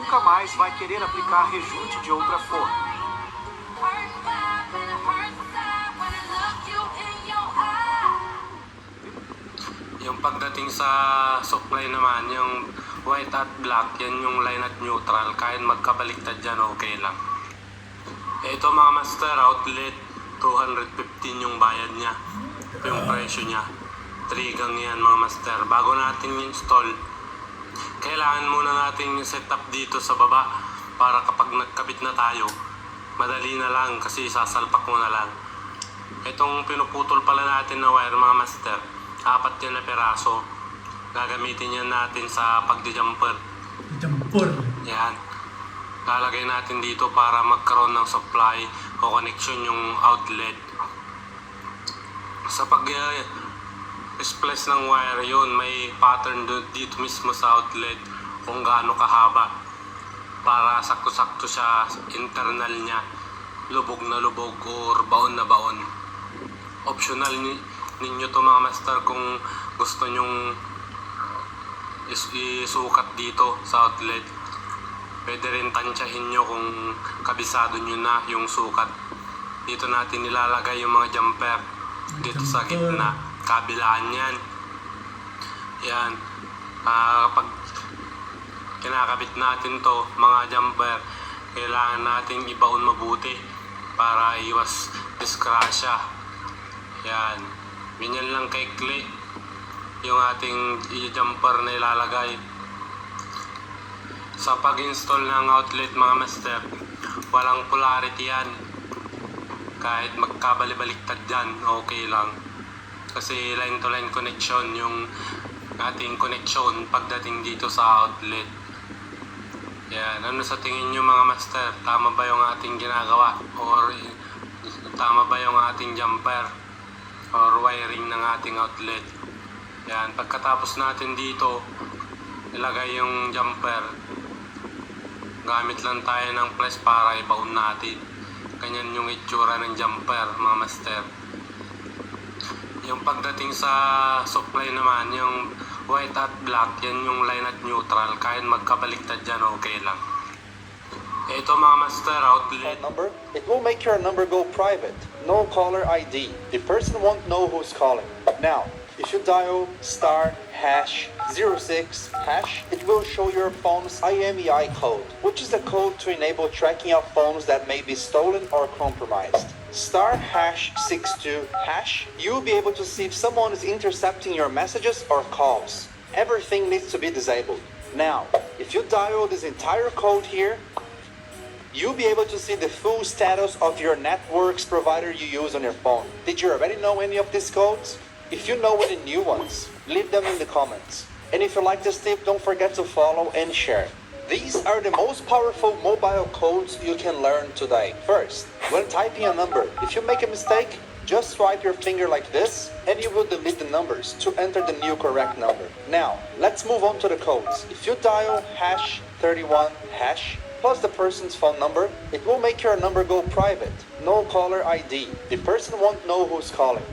nunca mais vai querer aplicar rejunte de outra forma. Yung pagdating sa supply naman, yung white at black, yan yung line at neutral. Kahit magkabaliktad dyan, okay lang. Ito mga master, outlet, 215 yung bayad niya. Yung presyo niya. 3 gang yan mga master. Bago natin install, kailangan muna natin set up dito sa baba para kapag nagkabit na tayo, madali na lang kasi sasalpak mo na lang. Itong pinuputol pala natin na wire mga master, 4 yan na peraso. Gagamitin yan natin sa pagdi-jumper. Jumper. Yan. Lalagay natin dito para magkaroon ng supply o connection yung outlet. Sa pag-splice ng wire yun, may pattern dito mismo sa outlet kung gaano kahaba para sakto-sakto siya internal niya, lubog na lubog or baon na baon. Optional ninyo to mga master kung gusto nyong isukat dito sa outlet. Pwede rin tansyahin nyo kung kabisado nyo na yung sukat. Dito natin nilalagay yung mga jumper dito sa gitna, kabilaan yan. Yan. Kapag kinakabit natin to mga jumper, kailangan natin ibaon mabuti para iwas disgrasya. Yan. Ganyan lang kaikli yung ating jumper na ilalagay. Sa pag-install ng outlet mga master, walang polarity yan. Kahit magkabali-baliktad dyan, okay lang. Kasi line to line connection yung ating connection pagdating dito sa outlet. Yan. Ano sa tingin nyo mga master? Tama ba yung ating ginagawa? Or tama ba yung ating jumper? Or wiring ng ating outlet? Yan. Pagkatapos natin dito ilagay yung jumper, gamit lang tayo ng press para ibaon natin. Ganyan yung itsura ng jumper mga master. Yung pagdating sa supply naman, yung white at black, yan yung line at neutral. Kahit magkabaliktad dyan, okay lang. Ito mga master, outlet. Number, it will make your number go private. No caller ID. The person won't know who's calling. Now, if you dial *#06#, it will show your phone's IMEI code, which is the code to enable tracking of phones that may be stolen or compromised. *#62#, you'll be able to see if someone is intercepting your messages or calls. Everything needs to be disabled. Now, if you dial this entire code here, you'll be able to see the full status of your networks provider you use on your phone. Did you already know any of these codes? If you know any new ones, leave them in the comments. And if you like this tip, don't forget to follow and share. These are the most powerful mobile codes you can learn today. First, when typing a number, if you make a mistake, just swipe your finger like this, and you will delete the numbers to enter the new correct number. Now, let's move on to the codes. If you dial #31# plus the person's phone number, it will make your number go private. No caller ID. The person won't know who's calling.